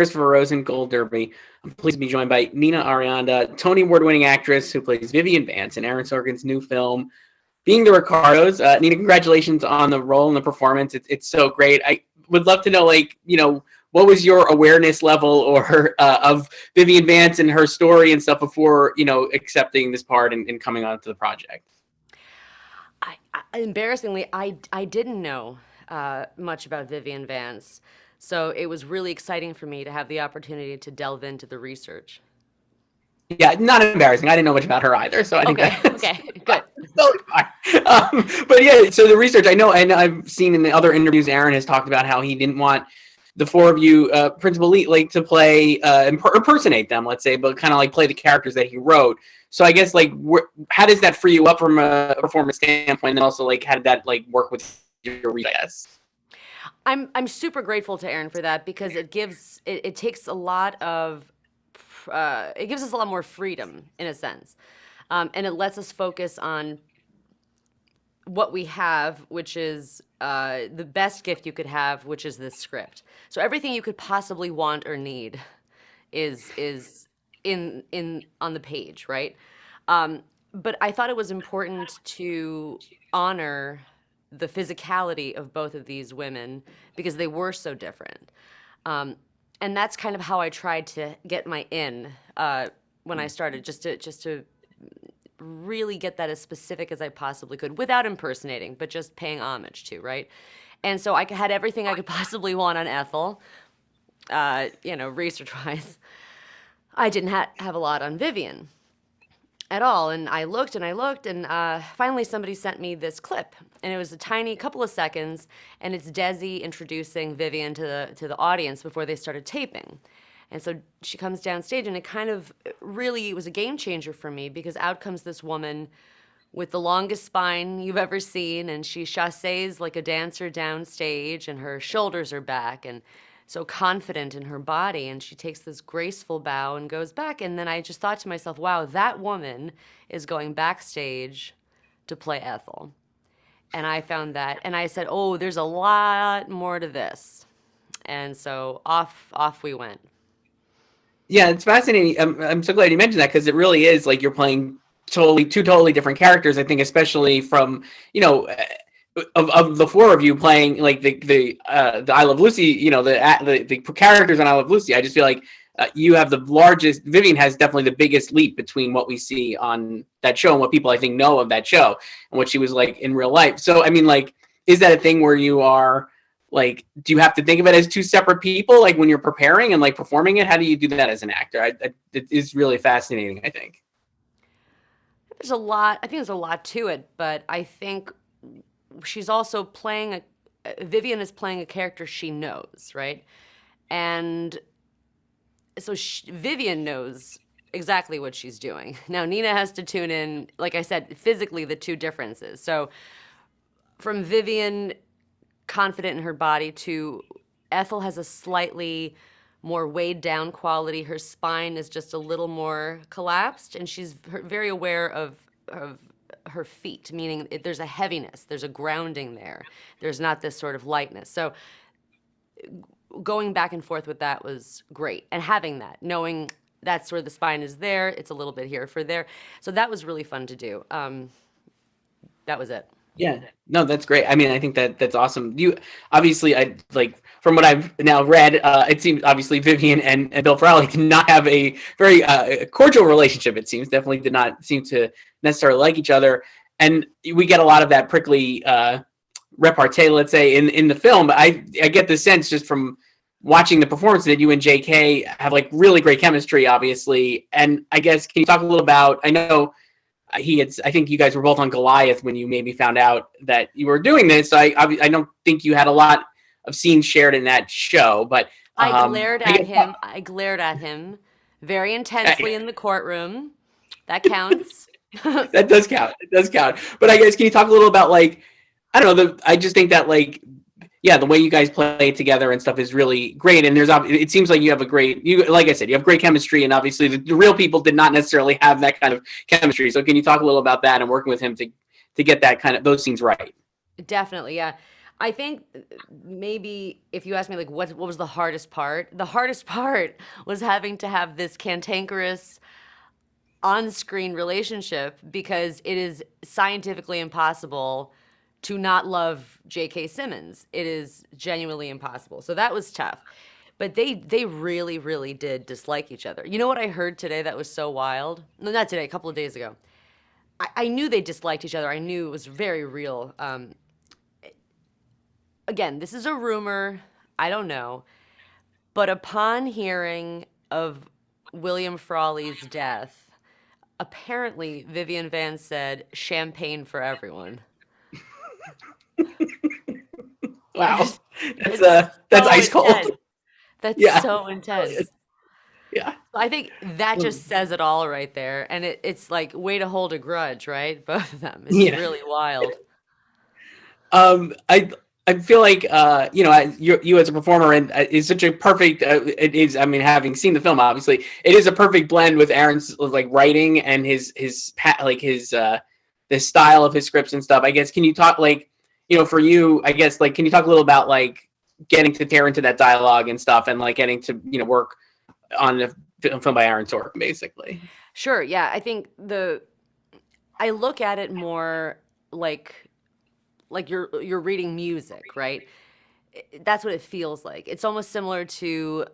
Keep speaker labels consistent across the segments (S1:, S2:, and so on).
S1: Christopher Rosen, Gold Derby. I'm pleased to be joined by Nina Arianda, Tony Award-winning actress who plays Vivian Vance in Aaron Sorkin's new film, Being the Ricardos. Nina, congratulations on the role and the performance. It's so great. I would love to know, what was your awareness level or of Vivian Vance and her story and stuff before, accepting this part and coming on to the project?
S2: Embarrassingly, I didn't know much about Vivian Vance, so it was really exciting for me to have the opportunity to delve into the research.
S1: Yeah, not embarrassing. I didn't know much about her either, so I think
S2: Okay,
S1: that's
S2: okay, good.
S1: totally fine. But yeah, so the research, I know, and I've seen in the other interviews, Aaron has talked about how he didn't want the four of you, principal lead, like to play, impersonate them, let's say, but kind of like play the characters that he wrote. So I guess how does that free you up from a performance standpoint, and also like how did that like work with your read, I guess?
S2: I'm super grateful to Aaron for that because it takes a lot of it gives us a lot more freedom in a sense, and it lets us focus on what we have, which is the best gift you could have, which is this script. So everything you could possibly want or need is in on the page, right? But I thought it was important to honor the physicality of both of these women because they were so different. Um, and that's kind of how I tried to get my in when I started, just to really get that as specific as I possibly could without impersonating, but just paying homage to, right? And so I had everything I could possibly want on Ethel, research wise. I didn't have a lot on Vivian at all. And I looked, and finally somebody sent me this clip, and it was a tiny couple of seconds, and it's Desi introducing Vivian to the audience before they started taping. And so she comes downstage, and it kind of really was a game changer for me because out comes this woman with the longest spine you've ever seen, and she chasses like a dancer downstage, and her shoulders are back, and so confident in her body, and she takes this graceful bow and goes back. And then I just thought to myself, wow, that woman is going backstage to play Ethel. And I found that, and I said, oh, there's a lot more to this. And so off we went.
S1: Yeah, it's fascinating. I'm so glad you mentioned that because it really is like you're playing two totally different characters. I think, especially from of the four of you playing like the I Love Lucy, the characters on I Love Lucy. I just feel like you have the largest. Vivian has definitely the biggest leap between what we see on that show and what people I think know of that show and what she was like in real life. So I mean, like, is that a thing where you are? Like, do you have to think of it as two separate people, like when you're preparing and like performing it? How do you do that as an actor? It is really fascinating, I think.
S2: There's a lot. I think there's a lot to it, but I think she's also playing Vivian is playing a character she knows, right? And so Vivian knows exactly what she's doing. Now Nina has to tune in, like I said, physically the two differences. So from Vivian confident in her body to Ethel has a slightly more weighed down quality. Her spine is just a little more collapsed, and she's very aware of her feet, meaning there's a heaviness, there's a grounding there. There's not this sort of lightness. So going back and forth with that was great, and having that, knowing that's where the spine is there, it's a little bit here for there. So that was really fun to do. That was it.
S1: Yeah, no, that's great. I mean, I think that's awesome. You obviously, I like from what I've now read, it seems obviously Vivian and Bill Farrelly did not have a very cordial relationship. It seems definitely did not seem to necessarily like each other, and we get a lot of that prickly repartee, let's say, in the film. But I get the sense just from watching the performance that you and J.K. have like really great chemistry, obviously. And I guess can you talk a little about? I know. I think you guys were both on Goliath when you maybe found out that you were doing this. So I don't think you had a lot of scenes shared in that show, but
S2: I glared at him. I glared at him very intensely in the courtroom. That counts.
S1: That does count. It does count. But I guess can you talk a little about like I don't know. I just think that like yeah, the way you guys play together and stuff is really great. And it seems like you have like I said, you have great chemistry, and obviously the real people did not necessarily have that kind of chemistry. So can you talk a little about that and working with him to get that kind of those scenes right?
S2: Definitely, yeah. I think maybe if you ask me like what was the hardest part was having to have this cantankerous on-screen relationship because it is scientifically impossible to not love J.K. Simmons. It is genuinely impossible. So that was tough. But they really, really did dislike each other. You know what I heard today that was so wild? No, not today, a couple of days ago. I knew they disliked each other. I knew it was very real. Again, this is a rumor. I don't know. But upon hearing of William Frawley's death, apparently Vivian Vance said champagne for everyone.
S1: Wow, that's
S2: It's
S1: that's
S2: so
S1: ice cold.
S2: intense. That's
S1: Yeah,
S2: so intense.
S1: yeah.
S2: I think that just says it all right there. And it's like way to hold a grudge, right? Both of them. It's
S1: Yeah.
S2: really wild.
S1: I feel like you as a performer and is such a perfect. It is. I mean, having seen the film, obviously, it is a perfect blend with Aaron's like writing and his the style of his scripts and stuff. I guess can you talk like for you? I guess like can you talk a little about like getting to tear into that dialogue and stuff and like getting to work on a film by Aaron Sorkin, basically.
S2: Sure. Yeah. I think I look at it more like you're reading music, right? That's what it feels like. It's almost similar to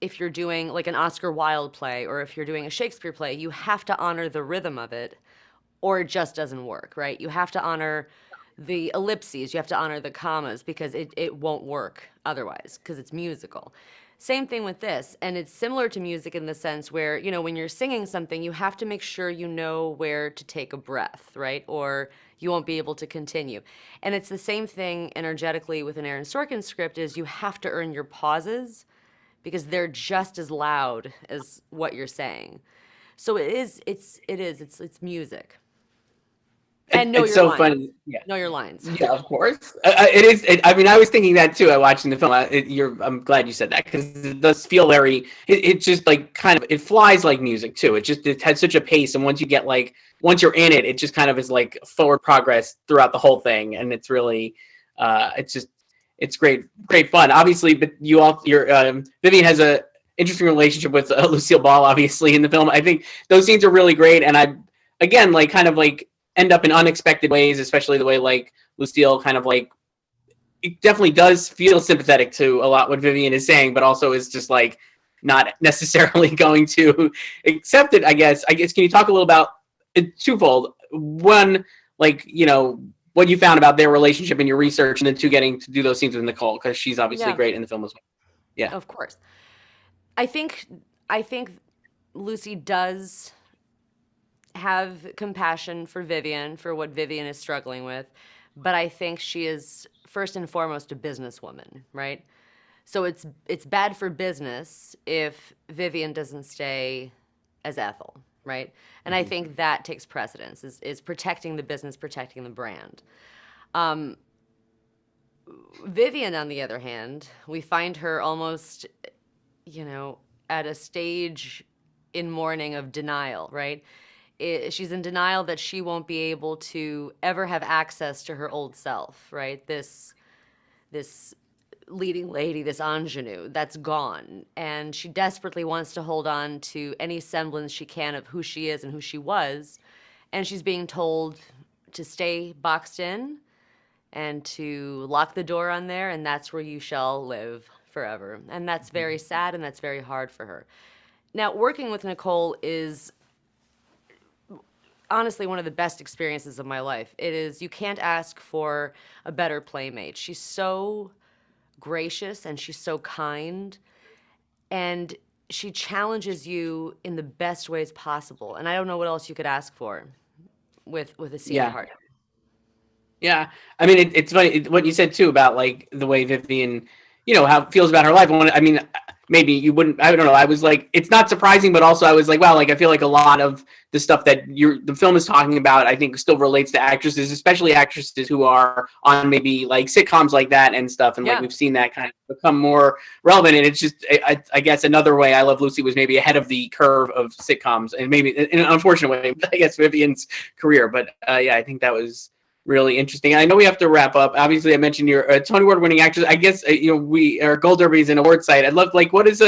S2: if you're doing like an Oscar Wilde play or if you're doing a Shakespeare play, you have to honor the rhythm of it or it just doesn't work, right? You have to honor the ellipses, you have to honor the commas because it won't work otherwise because it's musical. Same thing with this. And it's similar to music in the sense where, when you're singing something, you have to make sure you know where to take a breath, right? Or you won't be able to continue. And it's the same thing energetically with an Aaron Sorkin script is you have to earn your pauses because they're just as loud as what you're saying. So it's music. And know
S1: It's
S2: your
S1: so
S2: lines.
S1: funny. Yeah.
S2: Know your lines.
S1: Yeah, of course. It is. I mean, I was thinking that too. Watching the film. I'm glad you said that because it does feel very. It just like kind of it flies like music too. It has such a pace, and once you're in it, it just kind of is like forward progress throughout the whole thing, and it's really, it's great fun. Obviously, but Vivian has a interesting relationship with Lucille Ball, obviously in the film. I think those scenes are really great, and I again like kind of like end up in unexpected ways, especially the way like Lucille kind of like it definitely does feel sympathetic to a lot what Vivian is saying, but also is just like not necessarily going to accept it. I guess can you talk a little about it twofold? One, like what you found about their relationship in your research, and then two, getting to do those scenes with Nicole because she's obviously great in the film as well. Yeah,
S2: of course. I think Lucy does have compassion for Vivian, for what Vivian is struggling with, but I think she is first and foremost a businesswoman, right? So it's bad for business if Vivian doesn't stay as Ethel, right? And I think that takes precedence, is protecting the business, protecting the brand. Vivian, on the other hand, we find her almost, at a stage in mourning of denial, right? She's in denial that she won't be able to ever have access to her old self, right? This leading lady, this ingenue, that's gone. And she desperately wants to hold on to any semblance she can of who she is and who she was. And she's being told to stay boxed in and to lock the door on there, and that's where you shall live forever. And that's very sad and that's very hard for her. Now, working with Nicole is honestly one of the best experiences of my life. You can't ask for a better playmate. She's so gracious and she's so kind, and she challenges you in the best ways possible. And I don't know what else you could ask for with a senior partner.
S1: Yeah, I mean, it's funny what you said too about like the way Vivian, how it feels about her life. I mean, maybe you wouldn't. I don't know. I was like, it's not surprising, but also I was like, wow, like I feel like a lot of the stuff that the film is talking about, I think, still relates to actresses, especially actresses who are on maybe like sitcoms like that and stuff. And like we've seen that kind of become more relevant. And it's just, I guess, another way I Love Lucy was maybe ahead of the curve of sitcoms, and maybe in an unfortunate way, I guess, Vivian's career. But yeah, I think that was really interesting. I know we have to wrap up. Obviously, I mentioned you're a Tony Award winning actress. I guess we are Gold Derby is an award site. I'd love what is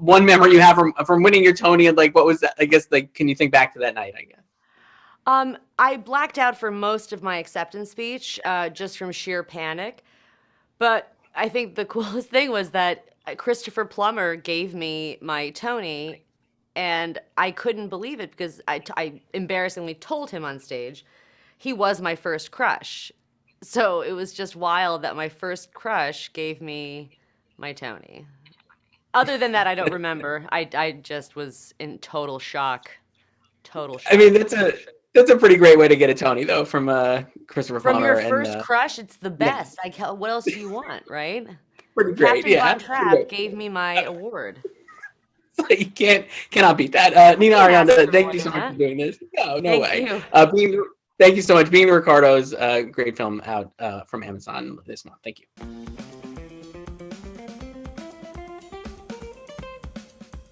S1: one memory you have from winning your Tony, and what was that? I guess can you think back to that night? I guess.
S2: I blacked out for most of my acceptance speech, just from sheer panic. But I think the coolest thing was that Christopher Plummer gave me my Tony, and I couldn't believe it because I embarrassingly told him on stage he was my first crush. So it was just wild that my first crush gave me my Tony. Other than that, I don't remember. I just was in total shock. Total shock.
S1: I mean, that's a pretty great way to get a Tony, though, from Christopher
S2: From
S1: Plummer.
S2: your first crush, it's the best. What else do you want, right?
S1: Pretty great,
S2: Captain
S1: yeah.
S2: Von Trapp gave me my award.
S1: You cannot beat that. Nina Arianda, thank you so much
S2: that.
S1: for doing this. No
S2: Thank
S1: way.
S2: you.
S1: Thank you so much. Being the Ricardos, great film out from Amazon this month. Thank you.